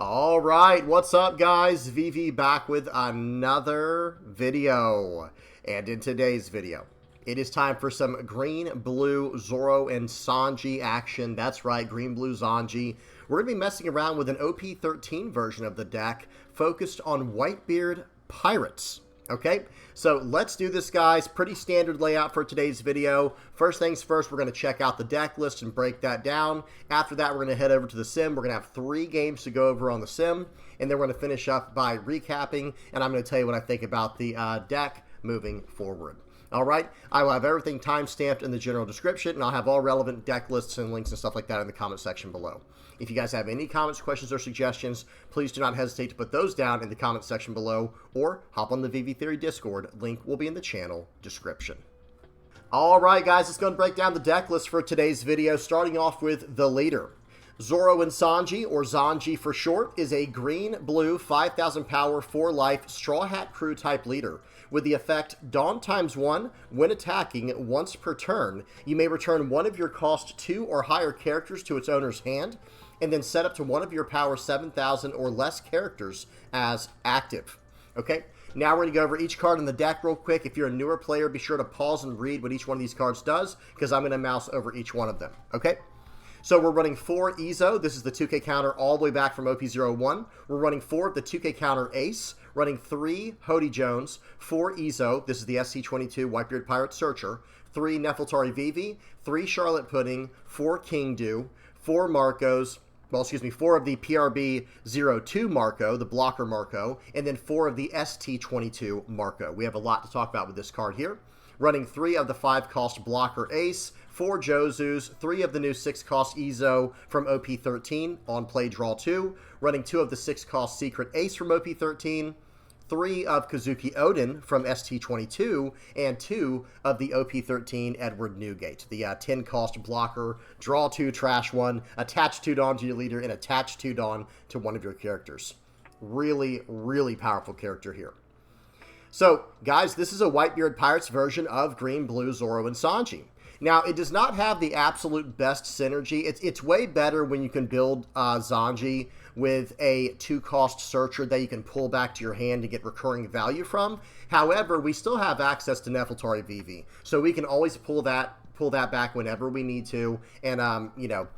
All right, what's up, guys? VV back with another video. And in today's video, it is time for some green, blue, Zoro, and Zonji action. That's right, green, blue, Zonji. We're going to be messing around with an OP-13 version of the deck focused on Whitebeard pirates. Okay, so let's do this, guys. Pretty standard layout for today's video. First things first, we're going to check out the deck list and break that down. After that, we're going to head over to the sim. We're going to have 3 games to go over on the sim, and then we're going to finish up by recapping, and I'm going to tell you what I think about the deck moving forward. All right, I will have everything time-stamped in the general description, and I'll have all relevant deck lists and links and stuff like that in the comment section below. If you guys have any comments, questions, or suggestions, please do not hesitate to put those down in the comment section below, or hop on the VV Theory Discord. Link will be in the channel description. All right, guys, let's go and break down the deck list for today's video, starting off with the leader. Zoro and Zonji, or Zonji for short, is a green-blue 5,000 power, 4 life, Straw Hat Crew type leader. With the effect Dawn ×1, when attacking once per turn, you may return one of your cost 2 or higher characters to its owner's hand, and then set up to one of your power 7,000 or less characters as active. Okay, now we're going to go over each card in the deck real quick. If you're a newer player, be sure to pause and read what each one of these cards does, because I'm going to mouse over each one of them. Okay? So we're running 4 Izo. This is the 2K counter all the way back from OP-01. We're running 4 of the 2K counter Ace, running 3 Hody Jones, 4 Izo. This is the SC22 Whitebeard Pirate Searcher, 3 Nefeltari Vivi, 3 Charlotte Pudding, 4 King Dew, 4 Marcos, 4 of the PRB-02 Marco, the blocker Marco, and then 4 of the ST22 Marco. We have a lot to talk about with this card here. Running 3 of the 5-cost blocker Ace, 4 Jozu's, 3 of the new 6-cost Izo from OP-13 on play draw 2, running 2 of the 6-cost secret Ace from OP-13, 3 of Kazuki Odin from ST22, and 2 of the OP-13 Edward Newgate, the 10-cost blocker, draw 2, trash 1, attach 2 Dawn to your leader, and attach 2 Dawn to one of your characters. Really, really powerful character here. So, guys, this is a Whitebeard Pirates version of Green, Blue, Zoro, and Zonji. Now, it does not have the absolute best synergy. It's way better when you can build Zonji with a 2-cost searcher that you can pull back to your hand to get recurring value from. However, we still have access to Nefeltari Vivi, so we can always pull that back whenever we need to, and you know,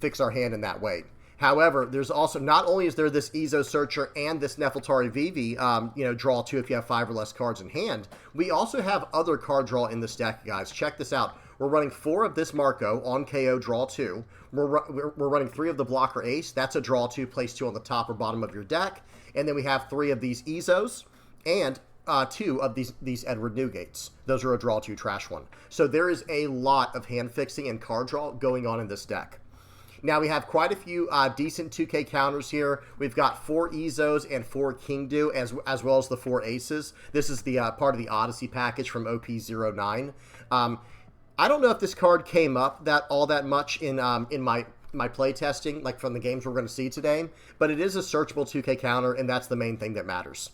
fix our hand in that way. However, there's also, not only is there this Izo Searcher and this Nefeltari Vivi, you know, draw 2 if you have 5 or less cards in hand, we also have other card draw in this deck, guys. Check this out. We're running 4 of this Marco on KO, draw 2. We're running 3 of the blocker Ace. That's a draw 2, place 2 on the top or bottom of your deck. And then we have 3 of these Izos and 2 of these Edward Newgates. Those are a draw 2, trash 1. So there is a lot of hand fixing and card draw going on in this deck. Now, we have quite a few decent 2K counters here. We've got 4 Izos and 4 King Dew, as well as the 4 Aces. This is the part of the Odyssey package from OP-09. I don't know if this card came up all that much in my play testing, like from the games we're going to see today, but it is a searchable 2K counter, and that's the main thing that matters.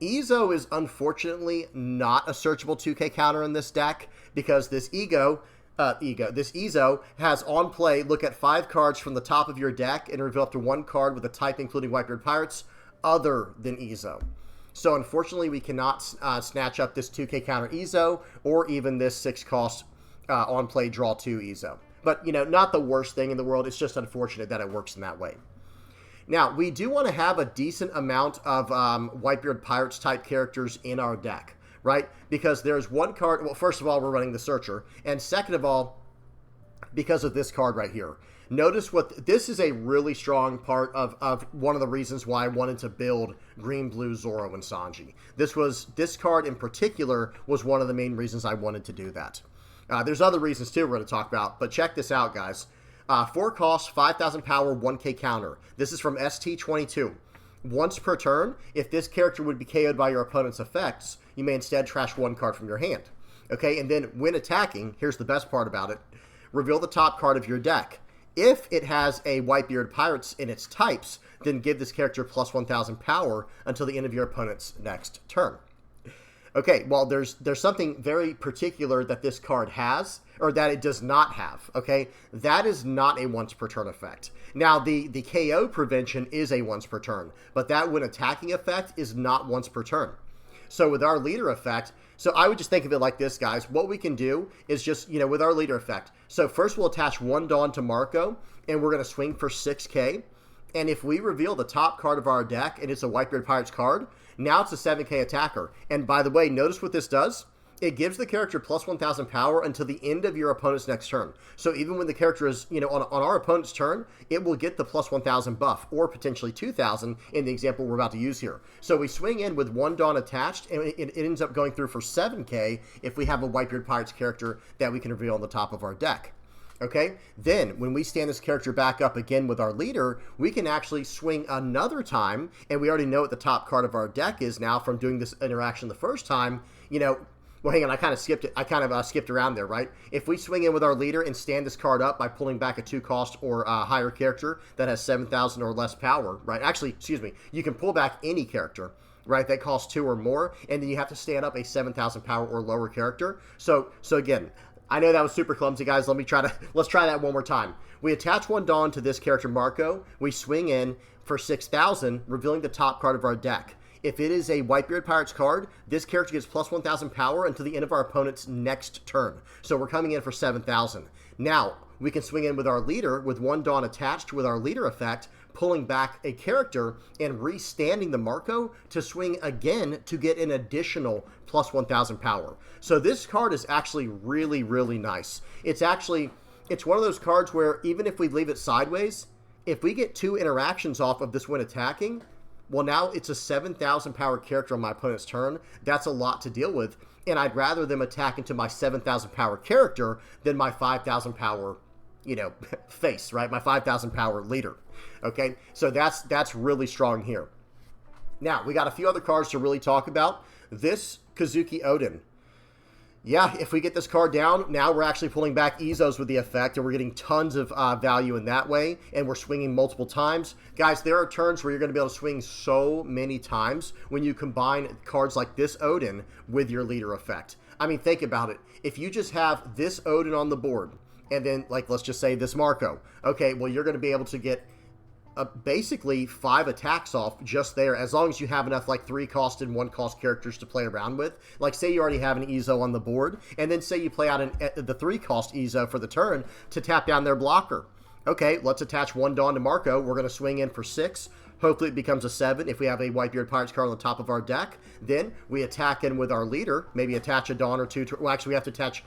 Izo is unfortunately not a searchable 2K counter in this deck, because this Izo has on play, look at 5 cards from the top of your deck and reveal up to 1 card with a type including Whitebeard Pirates other than Izo. So unfortunately, we cannot snatch up this 2K counter Izo or even this 6-cost on play draw 2 Izo. But, you know, not the worst thing in the world. It's just unfortunate that it works in that way. Now, we do want to have a decent amount of Whitebeard Pirates type characters in our deck, right? Because there's one card. Well, first of all, we're running the Searcher. And second of all, because of this card right here. Notice this is a really strong part of one of the reasons why I wanted to build Green, Blue, Zoro, and Zonji. This card in particular was one of the main reasons I wanted to do that. There's other reasons too we're going to talk about, but check this out, guys. 4 cost, 5,000 power, 1K counter. This is from ST22. Once per turn, if this character would be KO'd by your opponent's effects, you may instead trash 1 card from your hand. Okay, and then when attacking, here's the best part about it, reveal the top card of your deck. If it has a Whitebeard Pirates in its types, then give this character plus 1,000 power until the end of your opponent's next turn. Okay, well, there's something very particular that this card has, or that it does not have, okay? That is not a once per turn effect. Now, the KO prevention is a once per turn, but that when attacking effect is not once per turn. So with our leader effect, so I would just think of it like this, guys. What we can do is just, you know, with our leader effect. So first we'll attach 1 Dawn to Marco, and we're going to swing for 6k. And if we reveal the top card of our deck, and it's a Whitebeard Pirates card, now it's a 7k attacker. And by the way, notice what this does. It gives the character plus 1,000 power until the end of your opponent's next turn. So even when the character is, you know, on our opponent's turn, it will get the plus 1,000 buff, or potentially 2,000 in the example we're about to use here. So we swing in with 1 Dawn attached, and it ends up going through for 7k if we have a Whitebeard Pirates character that we can reveal on the top of our deck. Okay, then when we stand this character back up again with our leader, we can actually swing another time, and we already know what the top card of our deck is now from doing this interaction the first time. You know, well, hang on, I kind of skipped it. I kind of skipped around there, right? If we swing in with our leader and stand this card up by pulling back a 2-cost or higher character that has 7,000 or less power, right? Actually, excuse me, you can pull back any character, right, that costs 2 or more, and then you have to stand up a 7,000 power or lower character. So again, I know that was super clumsy, guys. Let's try that one more time. We attach 1 Dawn to this character, Marco. We swing in for 6,000, revealing the top card of our deck. If it is a Whitebeard Pirates card, this character gets plus 1,000 power until the end of our opponent's next turn. So we're coming in for 7,000. Now, we can swing in with our leader with 1 Dawn attached with our leader effect, pulling back a character and restanding the Marco to swing again to get an additional plus 1,000 power. So this card is actually really, really nice. It's one of those cards where even if we leave it sideways, if we get 2 interactions off of this when attacking, well, now it's a 7,000 power character on my opponent's turn. That's a lot to deal with, and I'd rather them attack into my 7,000 power character than my 5,000 power, you know, face, right? My 5,000 power leader. Okay, so that's really strong here. Now, we got a few other cards to really talk about. This Kazuki Odin. Yeah, if we get this card down, now we're actually pulling back Izos with the effect, and we're getting tons of value in that way, and we're swinging multiple times. Guys, there are turns where you're going to be able to swing so many times when you combine cards like this Odin with your leader effect. I mean, think about it. If you just have this Odin on the board, and then, like, let's just say this Marco. Okay, well, you're going to be able to get basically 5 attacks off just there, as long as you have enough like 3-cost and 1-cost characters to play around with. Like, say you already have an Izo on the board, and then say you play out the 3-cost Izo for the turn to tap down their blocker. Okay, let's attach 1 Dawn to Marco. We're going to swing in for 6. Hopefully it becomes a 7 if we have a Whitebeard Pirates card on the top of our deck. Then we attack in with our leader, maybe attach a Dawn or 2. Well, actually, we have to attach...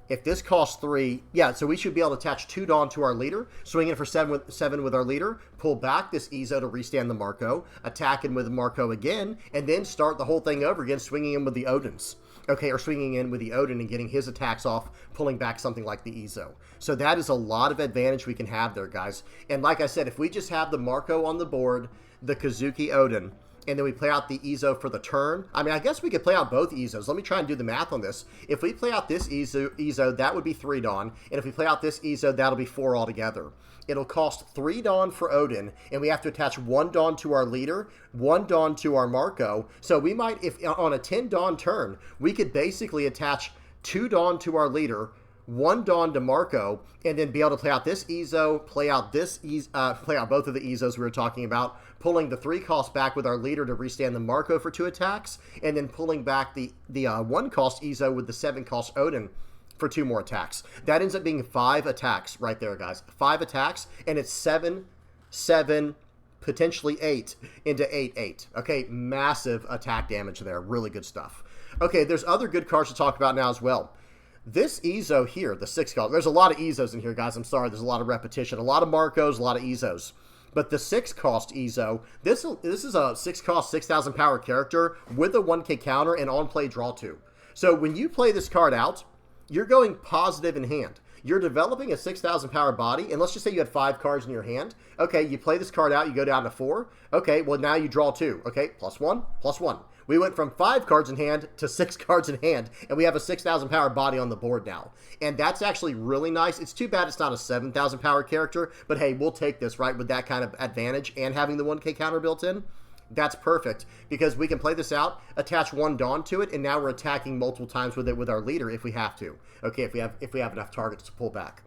if this costs 3, yeah, so we should be able to attach 2 Dawn to our leader, swing in for 7 with our leader, pull back this Izo to restand the Marco, attack in with Marco again, and then start the whole thing over again, swinging in with the Odins. Okay, or swinging in with the Odin and getting his attacks off, pulling back something like the Izo. So that is a lot of advantage we can have there, guys. And like I said, if we just have the Marco on the board, the Kazuki Odin, and then we play out the Izo for the turn. I mean, I guess we could play out both Izos. Let me try and do the math on this. If we play out this Izo, that would be 3 Dawn. And if we play out this Izo, that'll be 4 altogether. It'll cost 3 Dawn for Odin, and we have to attach 1 Dawn to our leader, 1 Dawn to our Marco. So we might, if on a 10 Dawn turn, we could basically attach 2 Dawn to our leader, 1 Dawn to Marco, and then be able to play out this Izo, play out both of the Izos we were talking about, pulling the 3-cost back with our leader to restand the Marco for 2 attacks, and then pulling back the 1-cost Izo with the 7-cost Odin for 2 more attacks. That ends up being 5 attacks right there, guys. 5 attacks, and it's 7, 7, potentially 8 into 8, 8. Okay, massive attack damage there. Really good stuff. Okay, there's other good cards to talk about now as well. This Izo here, the 6-cost, there's a lot of Izos in here, guys. I'm sorry, there's a lot of repetition. A lot of Marcos, a lot of Izos. But the 6-cost Izo, this is a 6-cost, 6,000 power character with a 1k counter and on-play draw 2. So when you play this card out, you're going positive in hand. You're developing a 6,000 power body, and let's just say you had 5 cards in your hand. Okay, you play this card out, you go down to 4. Okay, well now you draw 2. Okay, +1, +1. We went from 5 cards in hand to 6 cards in hand, and we have a 6,000 power body on the board now. And that's actually really nice. It's too bad it's not a 7,000 power character, but hey, we'll take this, right, with that kind of advantage and having the 1k counter built in. That's perfect, because we can play this out, attach one Dawn to it, and now we're attacking multiple times with it with our leader if we have to. Okay, if we have enough targets to pull back.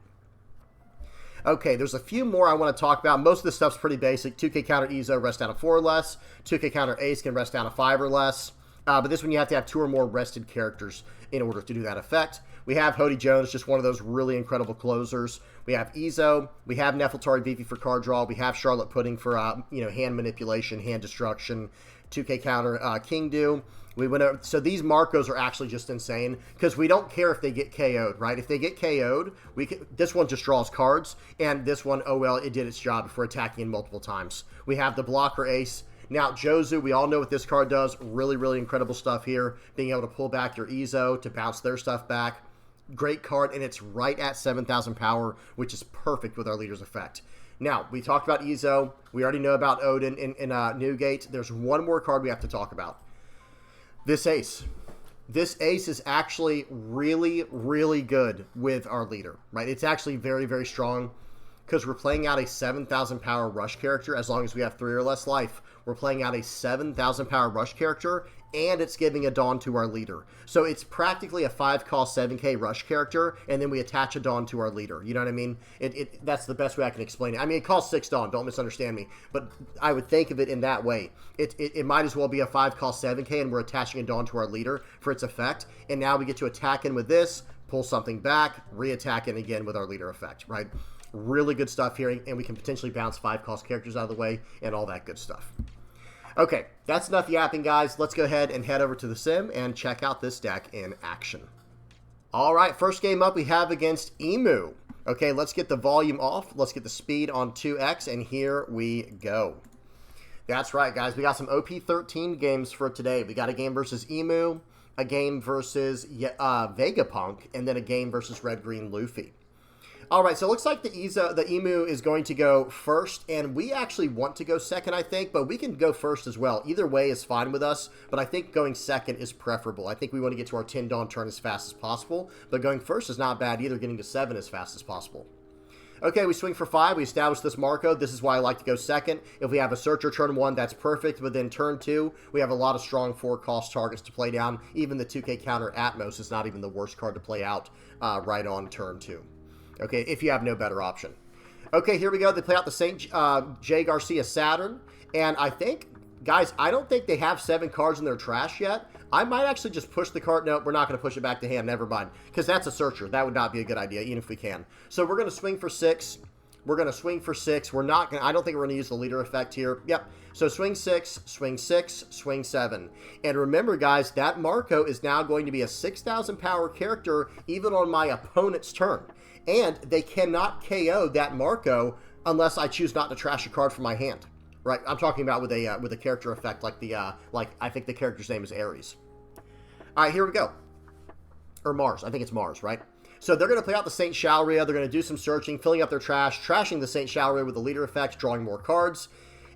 Okay, there's a few more I want to talk about. Most of this stuff's pretty basic. 2K counter Izo, rest down to 4 or less. 2K counter Ace can rest down to 5 or less. But this one you have to have 2 or more rested characters in order to do that effect. We have Hody Jones, just one of those really incredible closers. We have Izo. We have Nefeltari Vivi for card draw. We have Charlotte Pudding for hand manipulation, hand destruction. 2K counter King Do. We went over, so these Marcos are actually just insane because we don't care if they get KO'd, right? If they get KO'd, this one just draws cards, and this one, oh well, it did its job if we're attacking multiple times. We have the blocker Ace. Now, Jozu, we all know what this card does. Really, really incredible stuff here. Being able to pull back your Izo to bounce their stuff back. Great card, and it's right at 7,000 power, which is perfect with our leader's effect. Now, we talked about Izo. We already know about Odin in Newgate. There's one more card we have to talk about. This Ace. This Ace is actually really, really good with our leader, right? It's actually very, very strong because we're playing out a 7,000 power rush character as long as we have 3 or less life. We're playing out a 7,000 power rush character, and it's giving a Dawn to our leader. So it's practically a 5-cost 7k rush character, and then we attach a Dawn to our leader. You know what I mean? That's the best way I can explain it. I mean, it costs 6 Dawn, don't misunderstand me, but I would think of it in that way. It might as well be a 5-cost 7k, and we're attaching a Dawn to our leader for its effect, and now we get to attack in with this, pull something back, re-attack in again with our leader effect, right? Really good stuff here, and we can potentially bounce 5-cost characters out of the way, and all that good stuff. Okay, that's enough yapping, guys. Let's go ahead and head over to the sim and check out this deck in action. All right, first game up we have against Imu. Okay, let's get the volume off. Let's get the speed on 2x, and here we go. That's right, guys. We got some OP-13 games for today. We got a game versus Imu, a game versus Vegapunk, and then a game versus Red-Green Luffy. All right, so it looks like the Imu is going to go first, and we actually want to go second, I think, but we can go first as well. Either way is fine with us, but I think going second is preferable. I think we want to get to our 10 Dawn turn as fast as possible, but going first is not bad either, getting to 7 as fast as possible. Okay, we swing for 5. We establish this Marco. This is why I like to go second. If we have a Searcher turn 1, that's perfect, but then turn 2, we have a lot of strong 4-cost targets to play down. Even the 2K counter Atmos is not even the worst card to play out right on turn 2. Okay, if you have no better option. Okay, here we go. They play out the St. J. Garcia Saturn. And I think, guys, I don't think they have 7 cards in their trash yet. I might actually just push the card. No, we're not going to push it back to hand. Never mind. Because that's a Searcher. That would not be a good idea, even if we can. So we're going to swing for 6. We're going to swing for 6. We're not going to, I don't think we're going to use the leader effect here. Yep. So swing 6, swing 6, swing 7. And remember, guys, that Marco is now going to be a 6,000 power character even on my opponent's turn. And they cannot KO that Marco unless I choose not to trash a card from my hand. Right? I'm talking about with a character effect like I think the character's name is Ares. All right, here we go. Or Mars. I think it's Mars, right? So they're going to play out the St. Shalria. They're going to do some searching, filling up their trash, trashing the St. Shalria with the leader effect, drawing more cards.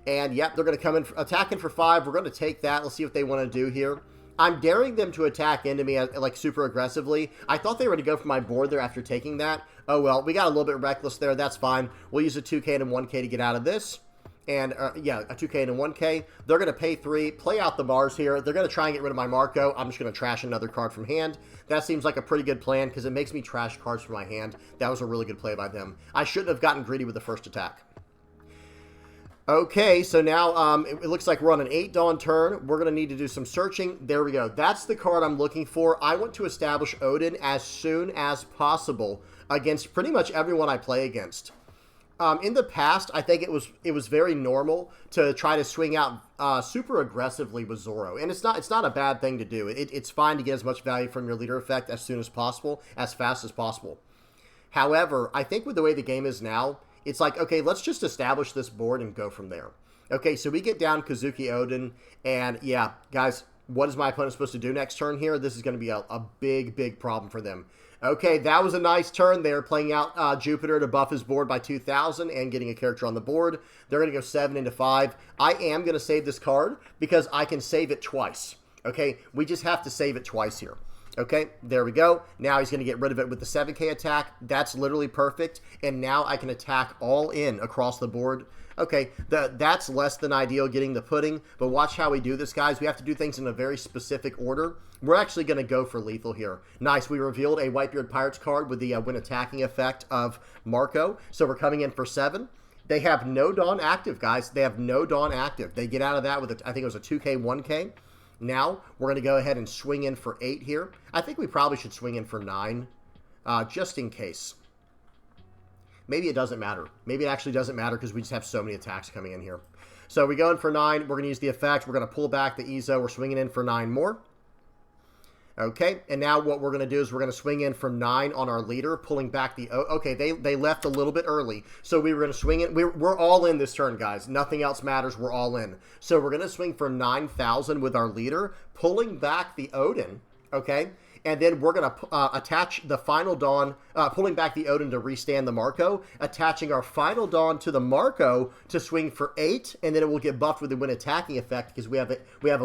And yep, they're going to come in attacking for 5. We're going to take that. Let's see what they want to do here. I'm daring them to attack into me like super aggressively. I thought they were going to go for my board there after taking that. Oh well, we got a little bit reckless there. That's fine. We'll use a 2K and a 1K to get out of this. And yeah, a 2K and a 1K. They're going to pay 3, play out the Mars here. They're going to try and get rid of my Marco. I'm just going to trash another card from hand. That seems like a pretty good plan because it makes me trash cards from my hand. That was a really good play by them. I shouldn't have gotten greedy with the first attack. Okay, so now it looks like we're on an 8 Dawn turn. We're going to need to do some searching. There we go. That's the card I'm looking for. I want to establish Odin as soon as possible against pretty much everyone I play against. In the past, I think it was very normal to try to swing out super aggressively with Zoro, and it's not a bad thing to do. It's fine to get as much value from your leader effect as soon as possible, as fast as possible. However, I think with the way the game is now, it's like, okay, let's just establish this board and go from there. Okay, so we get down Kazuki Odin, and yeah, guys, what is my opponent supposed to do next turn here? This is going to be a big, big problem for them. Okay, that was a nice turn. They're playing out Jupiter to buff his board by 2,000 and getting a character on the board. They're going to go 7 into 5. I am going to save this card because I can save it twice. Okay, we just have to save it twice here. Okay, there we go. Now he's going to get rid of it with the 7K attack. That's literally perfect. And now I can attack all in across the board Okay, that's less than ideal getting the pudding, but watch how we do this, guys. We have to do things in a very specific order. We're actually going to go for lethal here. Nice, we revealed a Whitebeard Pirates card with the when attacking effect of Marco, so we're coming in for 7. They have no Dawn active, guys. They have no Dawn active. They get out of that with, I think it was a 2K, 1K. Now, we're going to go ahead and swing in for 8 here. I think we probably should swing in for 9, just in case. Maybe it doesn't matter. Maybe it actually doesn't matter because we just have so many attacks coming in here. So we go in for 9. We're going to use the effect. We're going to pull back the Ezo. We're swinging in for 9 more. Okay, and now what we're going to do is we're going to swing in for 9 on our leader, pulling back the... Okay, they left a little bit early. So we were going to swing in. We're all in this turn, guys. Nothing else matters. We're all in. So we're going to swing for 9,000 with our leader, pulling back the Odin. Okay, and then we're going to attach the final Dawn, pulling back the Odin to restand the Marco, attaching our final Dawn to the Marco to swing for 8, and then it will get buffed with the when attacking effect because we have a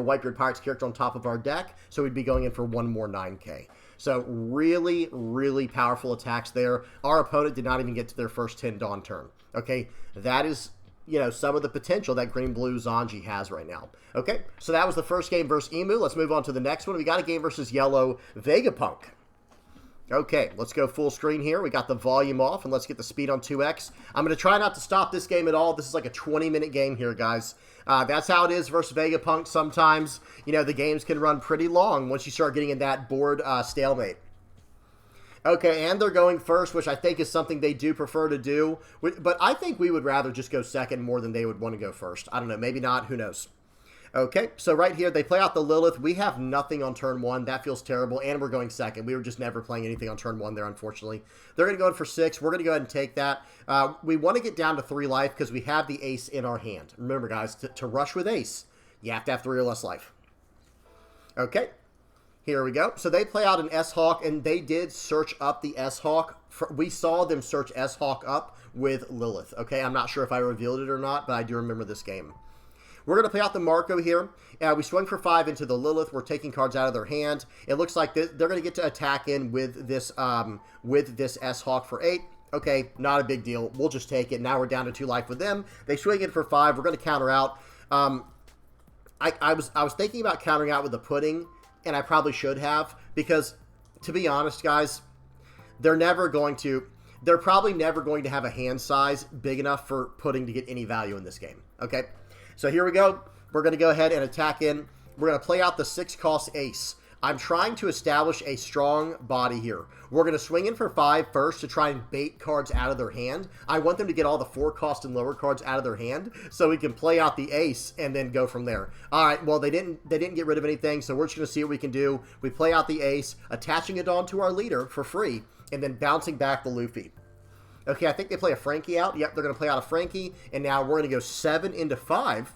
Whitebeard Pirates character on top of our deck, so we'd be going in for 1 more 9K. So really, really powerful attacks there. Our opponent did not even get to their first 10 Dawn turn. Okay, that is... you know, some of the potential that green-blue Zonji has right now. Okay, so that was the first game versus Imu. Let's move on to the next one. We got a game versus yellow Vegapunk. Okay, let's go full screen here. We got the volume off, and let's get the speed on 2x. I'm going to try not to stop this game at all. This is like a 20-minute game here, guys. That's how it is versus Vegapunk sometimes. You know, the games can run pretty long once you start getting in that board stalemate. Okay, and they're going first, which I think is something they do prefer to do. But I think we would rather just go second more than they would want to go first. I don't know, maybe not, who knows. Okay, so right here, they play out the Lilith. We have nothing on turn 1. That feels terrible, and we're going second. We were just never playing anything on turn 1 there, unfortunately. They're going to go in for 6. We're going to go ahead and take that. We want to get down to 3 life because we have the ace in our hand. Remember, guys, to rush with ace, you have to have 3 or less life. Okay. Here we go. So they play out an S-Hawk, and they did search up the S-Hawk. We saw them search S-Hawk up with Lilith. Okay, I'm not sure if I revealed it or not, but I do remember this game. We're going to play out the Marco here. We swung for 5 into the Lilith. We're taking cards out of their hand. It looks like they're going to get to attack in with this S-Hawk for 8. Okay, not a big deal. We'll just take it. Now we're down to 2 life with them. They swing in for 5. We're going to counter out. I was thinking about countering out with the pudding, and I probably should have, because, to be honest, guys, they're probably never going to have a hand size big enough for pudding to get any value in this game. Okay, so here we go. We're going to go ahead and attack in. We're going to play out the 6-cost ace. I'm trying to establish a strong body here. We're going to swing in for 5 first to try and bait cards out of their hand. I want them to get all the 4-cost and lower cards out of their hand so we can play out the ace and then go from there. All right, well, they didn't get rid of anything, so we're just going to see what we can do. We play out the ace, attaching it onto our leader for free, and then bouncing back the Luffy. Okay, I think they play a Frankie out. Yep, they're going to play out a Frankie, and now we're going to go 7 into 5.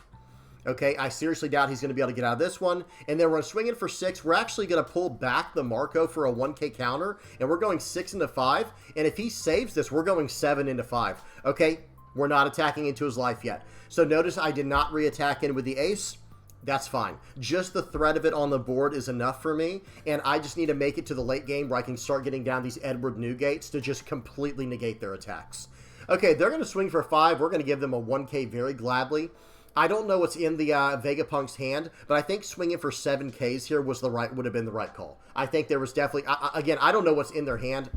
Okay, I seriously doubt he's going to be able to get out of this one. And then we're going to swing in for 6. We're actually going to pull back the Marco for a 1K counter. And we're going 6 into 5. And if he saves this, we're going 7 into 5. Okay, we're not attacking into his life yet. So notice I did not re-attack in with the ace. That's fine. Just the threat of it on the board is enough for me. And I just need to make it to the late game where I can start getting down these Edward Newgates to just completely negate their attacks. Okay, they're going to swing for 5. We're going to give them a 1K very gladly. I don't know what's in the Vegapunk's hand, but I think swinging for 7Ks here would have been the right call. I think there was definitely... again, I don't know what's in their hand.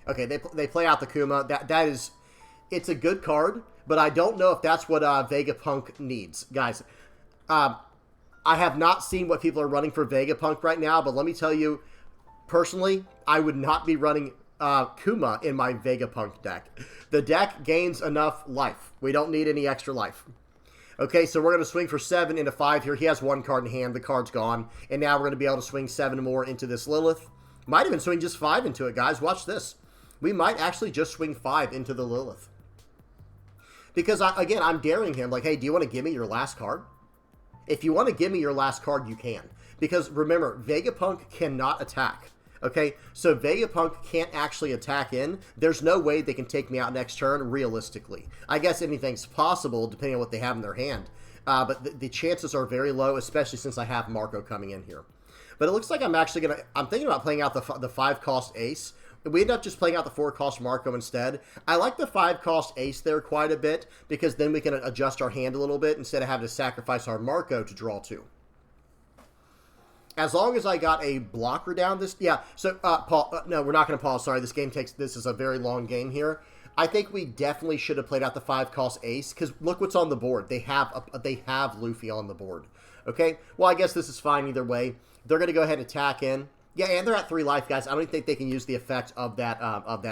Okay, they play out the Kuma. That is... It's a good card, but I don't know if that's what Vegapunk needs. Guys, I have not seen what people are running for Vegapunk right now, but let me tell you, personally, I would not be running Kuma in my Vegapunk deck. The deck gains enough life. We don't need any extra life. Okay, so we're going to swing for 7 into 5 here. He has 1 card in hand. The card's gone. And now we're going to be able to swing 7 more into this Lilith. Might even swing just 5 into it, guys. Watch this. We might actually just swing 5 into the Lilith. Because, again, I'm daring him. Like, hey, do you want to give me your last card? If you want to give me your last card, you can. Because, remember, Vegapunk cannot attack. Okay, so Vegapunk can't actually attack in. There's no way they can take me out next turn, realistically. I guess anything's possible, depending on what they have in their hand. But the chances are very low, especially since I have Marco coming in here. But it looks like I'm actually going to... I'm thinking about playing out the 5-cost ace. we end up just playing out the 4-cost Marco instead. I like the 5-cost Ace there quite a bit, because then we can adjust our hand a little bit instead of having to sacrifice our Marco to draw 2. As long as I got a blocker down this... Yeah, so, Paul... no, we're not going to pause. Sorry, this is a very long game here. I think we definitely should have played out the 5-cost Ace, because look what's on the board. They have Luffy on the board. Okay? Well, I guess this is fine either way. They're going to go ahead and attack in. Yeah, and they're at 3 life, guys. I don't think they can use the effect of that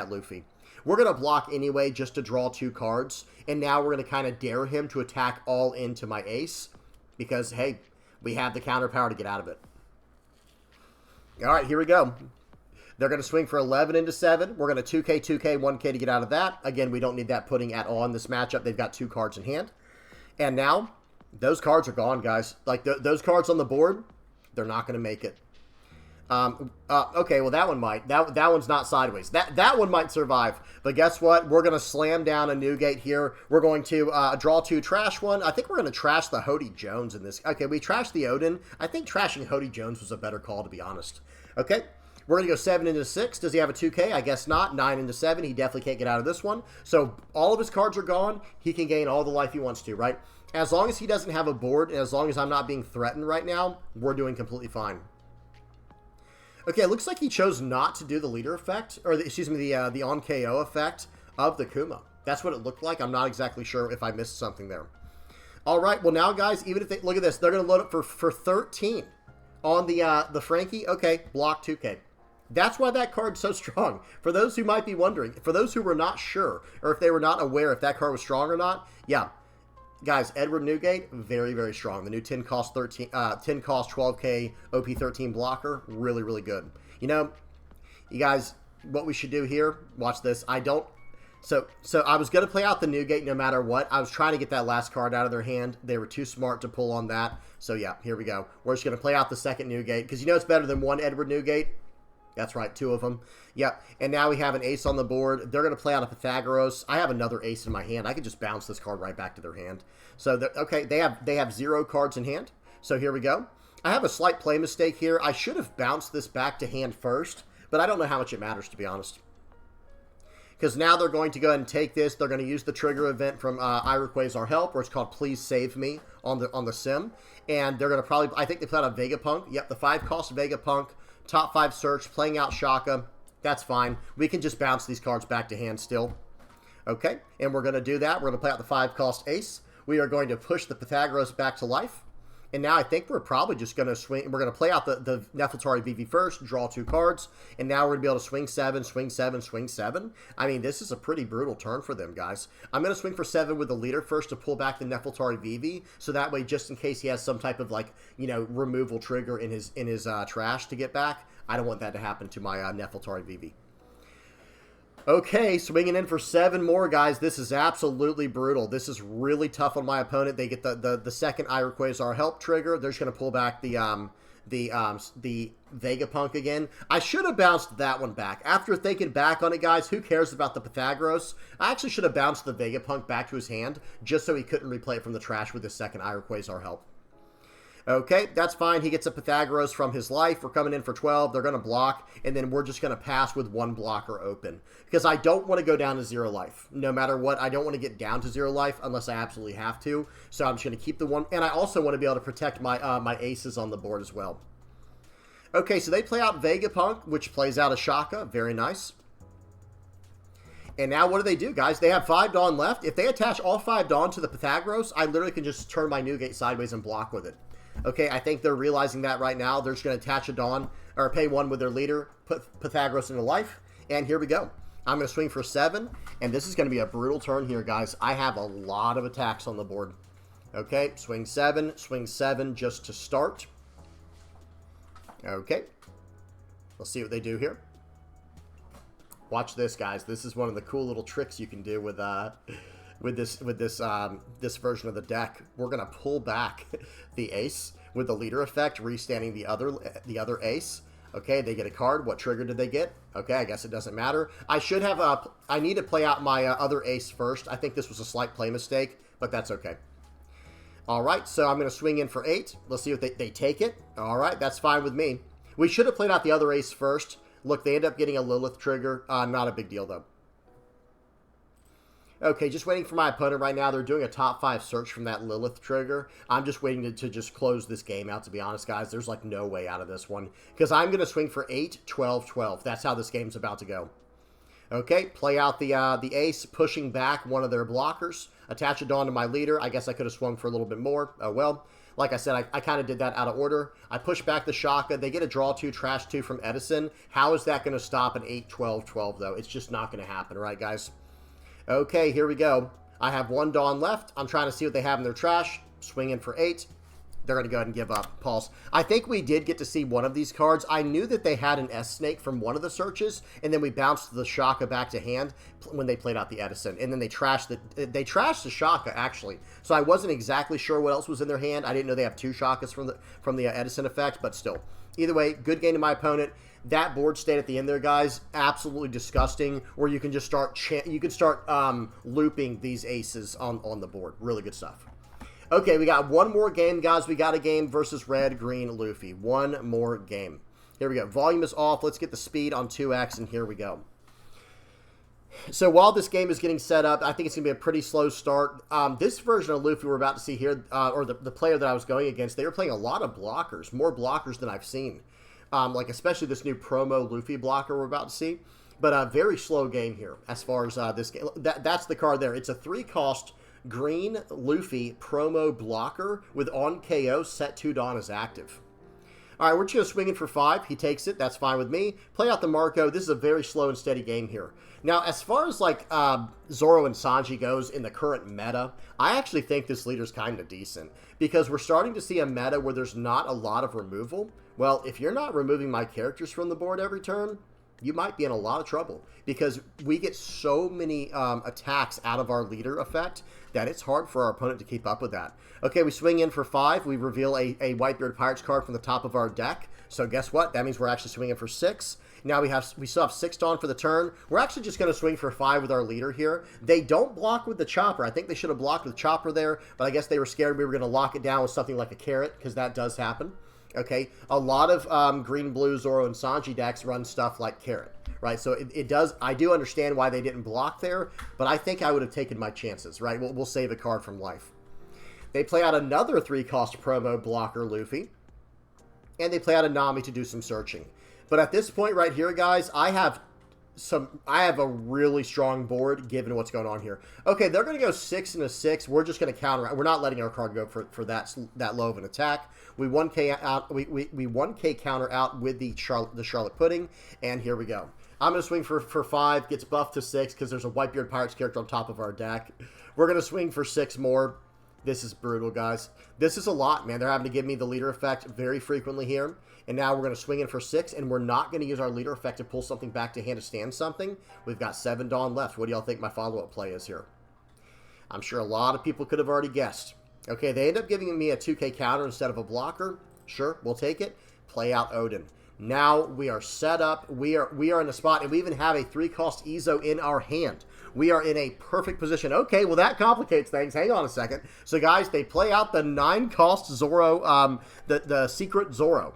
Luffy. We're going to block anyway just to draw 2 cards, and now we're going to kind of dare him to attack all into my Ace, because, hey, we have the counter power to get out of it. All right, here we go. They're going to swing for 11 into 7. We're going to 2K, 2K, 1K to get out of that. Again, we don't need that putting at all in this matchup. They've got 2 cards in hand. And now, those cards are gone, guys. Like, those cards on the board, they're not going to make it. Okay, well, that one might. That one's not sideways. That one might survive. But guess what? We're going to slam down a Newgate here. We're going to draw 2, trash 1. I think we're going to trash the Hody Jones in this. Okay, we trashed the Odin. I think trashing Hody Jones was a better call, to be honest. Okay, we're going to go 7 into 6. Does he have a 2K? I guess not. 9 into 7. He definitely can't get out of this one. So all of his cards are gone. He can gain all the life he wants to, right? As long as he doesn't have a board, and as long as I'm not being threatened right now, we're doing completely fine. Okay, it looks like he chose not to do the leader effect, or excuse me, the on KO effect of the Kuma. That's what it looked like. I'm not exactly sure if I missed something there. All right, well now, guys, even if they look at this, they're going to load up for 13 on the Frankie. Okay, block 2K. That's why that card's so strong. For those who might be wondering, for those who were not sure, or if they were not aware if that card was strong or not, yeah. Guys, Edward Newgate, very, very strong. The new 10 cost 12K OP-13 blocker, really, really good. You know, you guys, what we should do here, watch this. So I was going to play out the Newgate no matter what. I was trying to get that last card out of their hand. They were too smart to pull on that. So yeah, here we go. We're just going to play out the second Newgate, because you know it's better than 1 Edward Newgate. That's right, 2 of them. Yep, and now we have an ace on the board. They're going to play out a Pythagoras. I have another ace in my hand. I could just bounce this card right back to their hand. So, okay, they have 0 cards in hand. So here we go. I have a slight play mistake here. I should have bounced this back to hand first, but I don't know how much it matters, to be honest. Because now they're going to go ahead and take this. They're going to use the trigger event from I Request Our Help, where it's called Please Save Me on the sim. And they're going to probably, I think they put out a Vegapunk. Yep, the 5-cost Vegapunk. Top 5 search, playing out Shaka. That's fine. We can just bounce these cards back to hand still. Okay, and we're going to do that. We're going to play out the 5-cost ace. We are going to push the Pythagoras back to life. And now I think we're probably just going to swing. We're going to play out the Nefeltari VV first, draw 2 cards. And now we're going to be able to swing 7, swing 7, swing 7. I mean, this is a pretty brutal turn for them, guys. I'm going to swing for 7 with the leader first to pull back the Nefeltari VV. So that way, just in case he has some type of, like, you know, removal trigger in his trash to get back, I don't want that to happen to my Nefeltari VV. Okay, swinging in for 7 more, guys. This is absolutely brutal. This is really tough on my opponent. They get the second I Request Our Help trigger. They're just going to pull back the Vegapunk again. I should have bounced that one back. After thinking back on it, guys, who cares about the Pythagoras? I actually should have bounced the Vegapunk back to his hand just so he couldn't replay it from the trash with the second I Request Our Help. Okay, that's fine. He gets a Pythagoras from his life. We're coming in for 12. They're going to block, and then we're just going to pass with 1 blocker open. Because I don't want to go down to 0 life. No matter what, I don't want to get down to 0 life unless I absolutely have to. So I'm just going to keep the 1. And I also want to be able to protect my my aces on the board as well. Okay, so they play out Vegapunk, which plays out a Shaka. Very nice. And now what do, guys? They have 5 Dawn left. If they attach all 5 Dawn to the Pythagoras, I literally can just turn my Newgate sideways and block with it. Okay, I think they're realizing that right now. They're just going to attach a Dawn, or pay 1 with their leader, put Pythagoras into life, and here we go. I'm going to swing for 7, and this is going to be a brutal turn here, guys. I have a lot of attacks on the board. Okay, swing 7 just to start. Okay, let's see what they do here. Watch this, guys. This is one of the cool little tricks you can do with this version of the deck. We're gonna pull back the ace with the leader effect, restanding the other ace. Okay, they get a card. What trigger did they get? Okay, I guess it doesn't matter. I should have I need to play out my other ace first. I think this was a slight play mistake, but that's okay. All right, so I'm gonna swing in for 8. Let's see if they take it. All right, that's fine with me. We should have played out the other ace first. Look, they end up getting a Lilith trigger. Not a big deal, though. Okay, just waiting for my opponent right now. They're doing a top 5 search from that Lilith trigger. I'm just waiting to just close this game out, to be honest, guys. There's, like, no way out of this one. Because I'm going to swing for 8, 12, 12. That's how this game's about to go. Okay, play out the ace, pushing back one of their blockers. Attach a Dawn to my leader. I guess I could have swung for a little bit more. Oh, well. Like I said, I kind of did that out of order. I push back the Shaka. They get a draw 2, trash 2 from Edison. How is that going to stop an 8, 12, 12, though? It's just not going to happen, right, guys? Okay, here we go. I have 1 Dawn left. I'm trying to see what they have in their trash. Swinging for 8. They're going to go ahead and give up. Pulse. I think we did get to see one of these cards. I knew that they had an S-Snake from one of the searches, and then we bounced the Shaka back to hand when they played out the Edison. And then they trashed the Shaka, actually. So I wasn't exactly sure what else was in their hand. I didn't know they have 2 Shakas from the Edison effect, but still. Either way, good game to my opponent. That board state at the end there, guys, absolutely disgusting, where you can just start looping these aces on the board. Really good stuff. Okay, we got one more game, guys. We got a game versus Red, Green, Luffy. One more game. Here we go. Volume is off. Let's get the speed on 2x, and here we go. So while this game is getting set up, I think it's going to be a pretty slow start. This version of Luffy we're about to see here, or the player that I was going against, they were playing a lot of blockers, more blockers than I've seen. Like especially this new promo Luffy blocker we're about to see. But a very slow game here as far as this game. That's the card there. It's a 3-cost green Luffy promo blocker with on KO set 2 Dawn as active. All right, we're just swinging for 5. He takes it. That's fine with me. Play out the Marco. This is a very slow and steady game here. Now, as far as like Zoro and Sanji goes in the current meta, I actually think this leader's kind of decent because we're starting to see a meta where there's not a lot of removal. Well, if you're not removing my characters from the board every turn, you might be in a lot of trouble because we get so many attacks out of our leader effect that it's hard for our opponent to keep up with that. Okay, we swing in for 5. We reveal a Whitebeard Pirates card from the top of our deck. So guess what? That means we're actually swinging for 6. Now we still have 6 Dawn for the turn. We're actually just going to swing for 5 with our leader here. They don't block with the Chopper. I think they should have blocked with Chopper there, but I guess they were scared we were going to lock it down with something like a Carrot because that does happen. Okay, a lot of green, blue, Zoro, and Sanji decks run stuff like Carrot, right? So it does. I do understand why they didn't block there, but I think I would have taken my chances, right? We'll save a card from life. They play out another 3-cost promo blocker, Luffy, and they play out a Nami to do some searching. But at this point right here, guys, I have a really strong board given what's going on here. Okay, they're going to go 6 and a 6. We're just going to counter. We're not letting our card go for that low of an attack. We 1K out. We 1K counter out with the Charlotte Pudding, and here we go. I'm going to swing for 5. Gets buffed to 6 because there's a Whitebeard Pirates character on top of our deck. We're going to swing for 6 more. This is brutal, guys. This is a lot, man. They're having to give me the leader effect very frequently here. And now we're going to swing in for 6, and we're not going to use our leader effect to pull something back to hand to stand something. We've got 7 Dawn left. What do y'all think my follow-up play is here? I'm sure a lot of people could have already guessed. Okay, they end up giving me a 2K counter instead of a blocker. Sure, we'll take it. Play out Odin. Now we are set up. We are in a spot, and we even have a 3-cost Ezo in our hand. We are in a perfect position. Okay, well, that complicates things. Hang on a second. So, guys, they play out the 9-cost Zoro, the secret Zoro.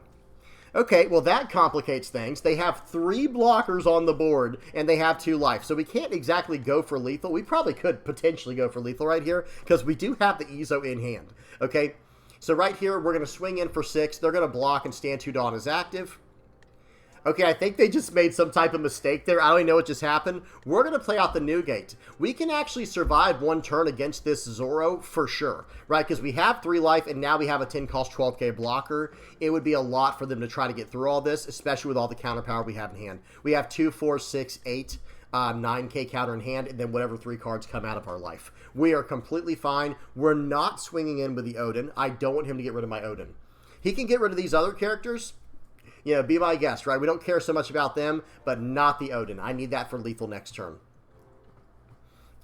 Okay, well, that complicates things. They have 3 blockers on the board, and they have 2 life. So we can't exactly go for lethal. We probably could potentially go for lethal right here, because we do have the Ezo in hand. Okay, so right here, we're going to swing in for 6. They're going to block and stand 2 Dawn as active. Okay, I think they just made some type of mistake there. I don't even know what just happened. We're going to play out the Newgate. We can actually survive 1 turn against this Zoro for sure, right? Because we have 3 life, and now we have a 10-cost 12K blocker. It would be a lot for them to try to get through all this, especially with all the counter power we have in hand. We have 2, 4, 6, 8, 9K counter in hand, and then whatever 3 cards come out of our life. We are completely fine. We're not swinging in with the Odin. I don't want him to get rid of my Odin. He can get rid of these other characters. You know, be my guest, right? We don't care so much about them, but not the Odin. I need that for lethal next turn.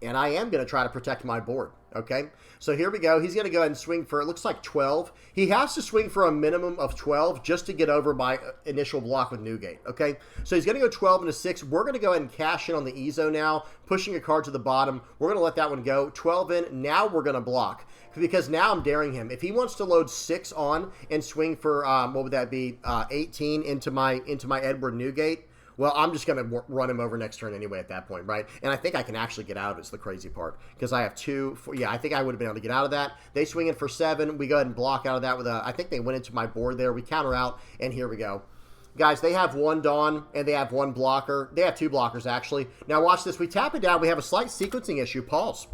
And I am going to try to protect my board, okay? So here we go. He's going to go ahead and swing for, it looks like 12. He has to swing for a minimum of 12 just to get over my initial block with Newgate, okay? So he's going to go 12 and a 6. We're going to go ahead and cash in on the Ezo now, pushing a card to the bottom. We're going to let that one go. 12 in. Now we're going to block because now I'm daring him. If he wants to load 6 on and swing for, what would that be, 18 into my Edward Newgate, Well, I'm just going to run him over next turn anyway at that point, right? And I think I can actually get out of it, is the crazy part. Because I have 2, 4, yeah, I think I would have been able to get out of that. They swing in for 7. We go ahead and block out of that with a, I think they went into my board there. We counter out, and here we go. Guys, they have 1 Dawn, and they have 1 blocker. They have 2 blockers, actually. Now, watch this. We tap it down. We have a slight sequencing issue. Pause.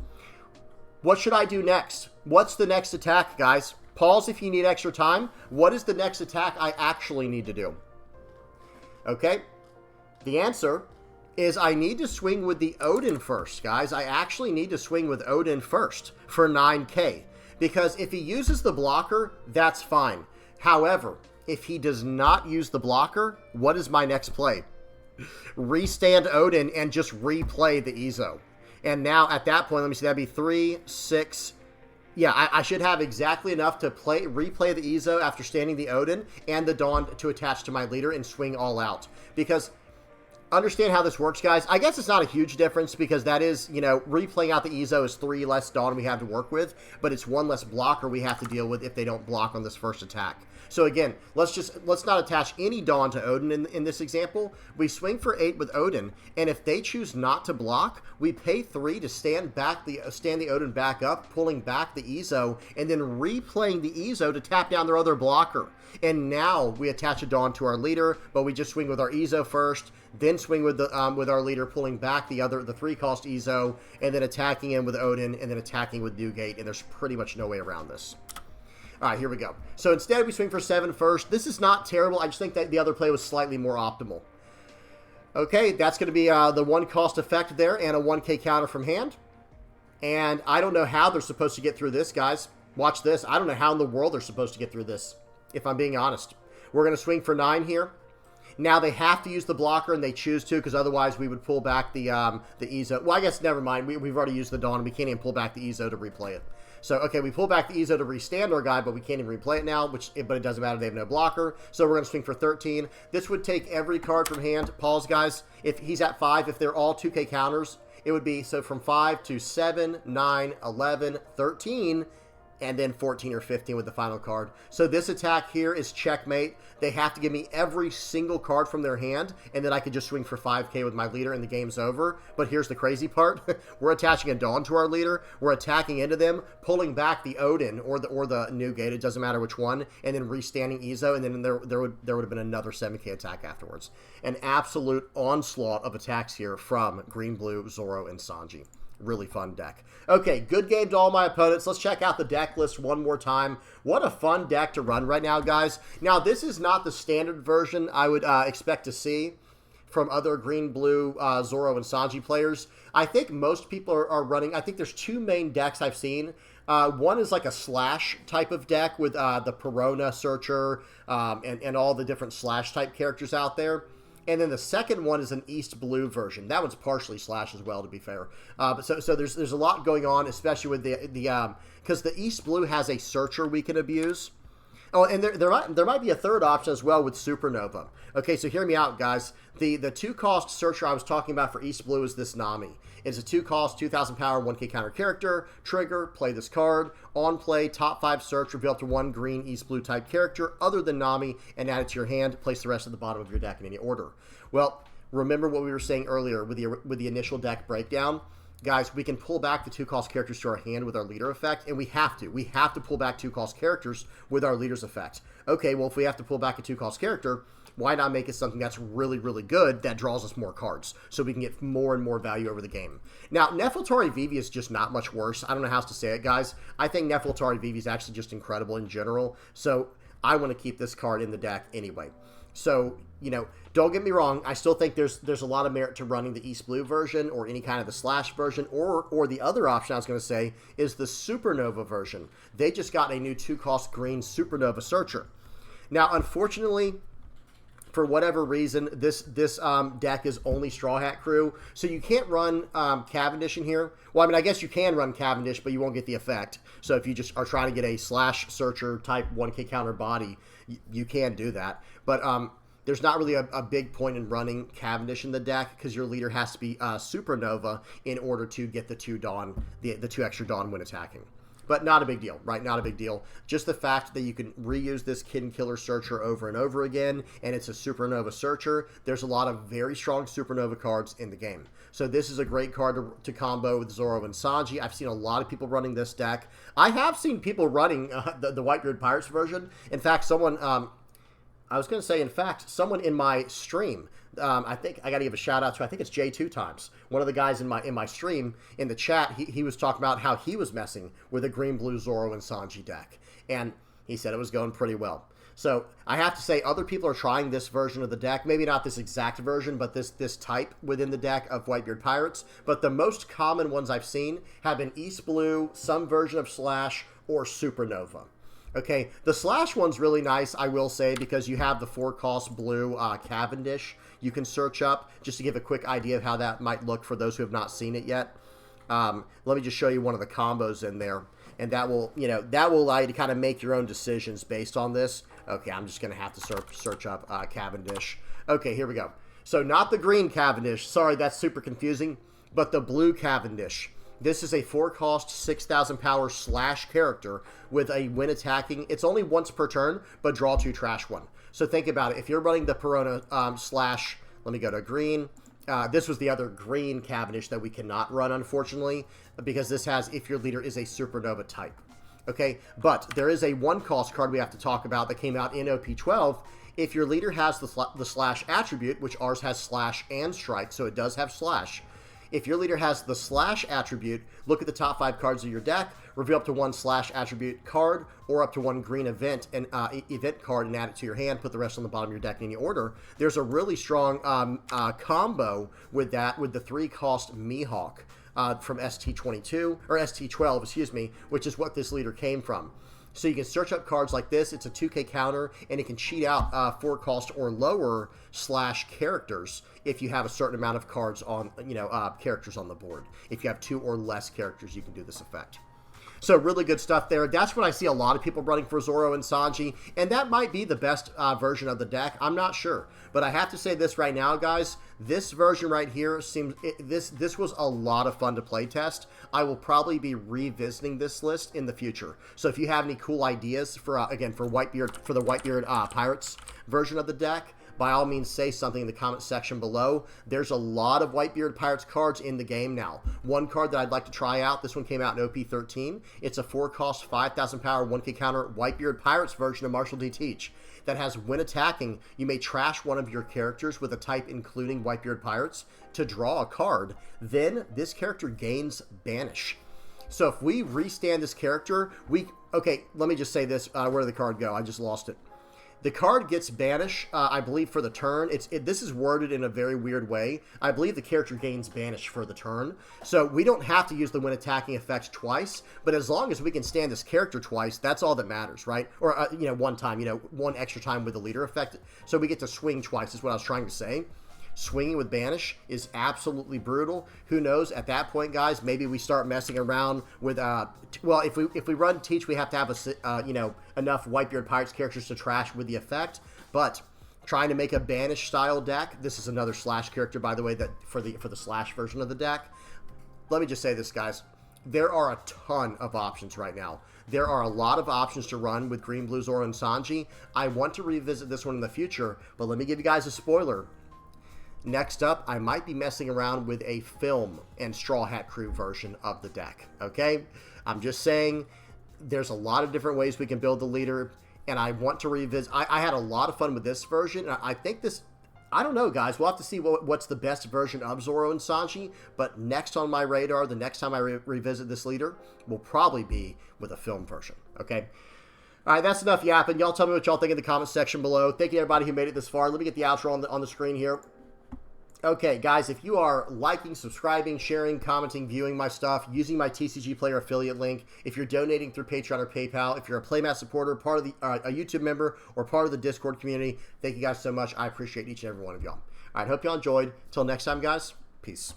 What should I do next? What's the next attack, guys? Pause if you need extra time. What is the next attack I actually need to do? Okay. The answer is I need to swing with the Odin first, guys. I actually need to swing with Odin first for 9k. Because if he uses the blocker, that's fine. However, if he does not use the blocker, what is my next play? Restand Odin and just replay the Izo. And now at that point, let me see, that'd be 3, 6. Yeah, I should have exactly enough to replay the Izo after standing the Odin and the Dawn to attach to my leader and swing all out. Because understand how this works, guys. I guess it's not a huge difference because that is, you know, replaying out the Izo is 3 less Dawn we have to work with, but it's 1 less blocker we have to deal with if they don't block on this first attack. So again, let's not attach any Dawn to Odin in this example. We swing for 8 with Odin, and if they choose not to block, we pay 3 to stand the Odin back up, pulling back the Izo, and then replaying the Izo to tap down their other blocker. And now we attach a Dawn to our leader, but we just swing with our Izo first, then swing with our leader, pulling back the 3-cost Izo, and then attacking in with Odin, and then attacking with Newgate, and there's pretty much no way around this. All right, here we go. So instead, we swing for 7 first. This is not terrible. I just think that the other play was slightly more optimal. Okay, that's going to be the 1-cost effect there and a 1k counter from hand. And I don't know how they're supposed to get through this, guys. Watch this. I don't know how in the world they're supposed to get through this, if I'm being honest. We're going to swing for 9 here. Now, they have to use the blocker, and they choose to, because otherwise we would pull back the Izo. Well, I guess never mind. We've already used the Dawn, and we can't even pull back the Izo to replay it. So, okay, we pull back the Izo to restand our guy, but we can't even replay it now, but it doesn't matter. They have no blocker. So we're going to swing for 13. This would take every card from hand. Pause, guys. If he's at 5, if they're all 2k counters, it would be, so from 5 to 7, 9, 11, 13, and then 14 or 15 with the final card. So this attack here is checkmate. They have to give me every single card from their hand, and then I could just swing for 5k with my leader, and the game's over. But here's the crazy part. We're attaching a Dawn to our leader. We're attacking into them, pulling back the Odin or the Newgate. It doesn't matter which one, and then restanding Izo, and then there would have been another 7k attack afterwards. An absolute onslaught of attacks here from Green, Blue, Zoro, and Zonji. Really fun deck. Okay, good game to all my opponents. Let's check out the deck list one more time. What a fun deck to run right now, guys. Now, this is not the standard version I would expect to see from other Green, Blue, Zoro, and Zonji players. I think most people are running, I think there's 2 main decks I've seen. One is like a slash type of deck with the Perona Searcher and all the different slash type characters out there. And then the second one is an East Blue version. That one's partially slash as well, to be fair. So there's a lot going on, especially with because the East Blue has a Searcher we can abuse. Oh, and there might be a third option as well with Supernova. Okay, so hear me out, guys. The 2-cost Searcher I was talking about for East Blue is this Nami. It's a 2-cost, 2,000 power, 1k counter character. Trigger, play this card. On play, top 5 search, reveal up to 1 green East Blue type character other than Nami and add it to your hand. Place the rest at the bottom of your deck in any order. Well, remember what we were saying earlier with the initial deck breakdown? Guys, we can pull back the 2-cost characters to our hand with our leader effect, and we have to. We have to pull back 2-cost characters with our leader's effect. Okay, well, if we have to pull back a 2-cost character, why not make it something that's really, really good that draws us more cards so we can get more and more value over the game? Now, Nefeltari Vivi is just not much worse. I don't know how else to say it, guys. I think Nefeltari Vivi is actually just incredible in general, so I want to keep this card in the deck anyway. So, you know, don't get me wrong. I still think there's a lot of merit to running the East Blue version or any kind of the slash version, or the other option I was going to say is the Supernova version. They just got a new 2-cost green Supernova Searcher. Now, unfortunately, for whatever reason, this deck is only Straw Hat Crew, so you can't run Cavendish in here. Well, I mean, I guess you can run Cavendish, but you won't get the effect. So if you just are trying to get a slash Searcher type 1k counter body, you can do that. But there's not really a big point in running Cavendish in the deck because your leader has to be Supernova in order to get the 2 Dawn, the 2 extra Dawn when attacking. But not a big deal, right? Not a big deal. Just the fact that you can reuse this Kin Killer Searcher over and over again, and it's a Supernova Searcher. There's a lot of very strong Supernova cards in the game. So this is a great card to combo with Zoro and Sanji. I've seen a lot of people running this deck. I have seen people running the Whitebeard Pirates version. In fact, someone... I was going to say, in fact, someone in my stream, I think I got to give a shout out to, I think it's J2 Times. One of the guys in my stream, in the chat, he was talking about how he was messing with a green-blue Zoro and Sanji deck. And he said it was going pretty well. So I have to say, other people are trying this version of the deck. Maybe not this exact version, but this type within the deck of Whitebeard Pirates. But the most common ones I've seen have been East Blue, some version of Slash, or Supernova. Okay, the Slash one's really nice, I will say, because you have the 4-cost blue Cavendish you can search up, just to give a quick idea of how that might look for those who have not seen it yet. Let me just show you one of the combos in there, and that will, that will allow you to kind of make your own decisions based on this. Okay, I'm just going to have to search up Cavendish. Okay, here we go. So not the green Cavendish, sorry, that's super confusing, but the blue Cavendish. This is a 4-cost, 6,000 power Slash character with a when attacking. It's only once per turn, but draw 2, trash 1. So think about it. If you're running the Perona Slash, let me go to green. This was the other green Cavendish that we cannot run, unfortunately, because this has if your leader is a Supernova type. Okay, but there is a 1-cost card we have to talk about that came out in OP-12. If your leader has the Slash attribute, which ours has Slash and Strike, so it does have Slash. If your leader has the Slash attribute, look at the top 5 cards of your deck, reveal up to 1 Slash attribute card, or up to 1 green event and event card and add it to your hand, put the rest on the bottom of your deck in any order. There's a really strong combo with that, with the 3-cost Mihawk from ST22, or ST12, excuse me, which is what this leader came from. So you can search up cards like this. It's a 2K counter, and it can cheat out 4-cost or lower Slash characters if you have a certain amount of cards on, characters on the board. If you have 2 or less characters, you can do this effect. So really good stuff there. That's what I see a lot of people running for Zoro and Sanji, and that might be the best version of the deck. I'm not sure, but I have to say this right now, guys. This version right here seems this was a lot of fun to play test. I will probably be revisiting this list in the future. So if you have any cool ideas for again for the Whitebeard Pirates version of the deck, by all means say something in the comment section below. There's a lot of Whitebeard Pirates cards in the game now. One card that I'd like to try out, this one came out in OP-13. It's a 4-cost, 5,000 power, 1K counter Whitebeard Pirates version of Marshall D. Teach that has when attacking, you may trash one of your characters with a type including Whitebeard Pirates to draw a card. Then this character gains Banish. So if we restand this character, okay, let me just say this. Where did the card go? I just lost it. The card gets Banish, I believe, for the turn. This is worded in a very weird way. I believe the character gains Banish for the turn. So we don't have to use the when attacking effect twice, but as long as we can stand this character twice, that's all that matters, right? Or, one time, one extra time with the leader effect. So we get to swing twice is what I was trying to say. Swinging with Banish is absolutely brutal. Who knows? At that point, guys, maybe we start messing around with, well, if we run Teach, we have to have enough Whitebeard Pirates characters to trash with the effect. But trying to make a Banish style deck, this is another Slash character, by the way, that for the Slash version of the deck. Let me just say this, guys. There are a ton of options right now. There are a lot of options to run with Green, Blue, Zoro, and Sanji. I want to revisit this one in the future, but let me give you guys a spoiler. Next up, I might be messing around with a Film and Straw Hat Crew version of the deck, okay? I'm just saying there's a lot of different ways we can build the leader, and I want to revisit. I had a lot of fun with this version, and I think this, I don't know, guys. We'll have to see what's the best version of Zoro and Sanji, but next on my radar, the next time I revisit this leader, will probably be with a Film version, okay? All right, that's enough yapping. Y'all tell me what y'all think in the comment section below. Thank you, everybody who made it this far. Let me get the outro on the screen here. Okay, guys, if you are liking, subscribing, sharing, commenting, viewing my stuff, using my TCG Player affiliate link, if you're donating through Patreon or PayPal, if you're a Playmat supporter, part of a YouTube member, or part of the Discord community, thank you guys so much. I appreciate each and every one of y'all. All right, hope y'all enjoyed. Till next time, guys, peace.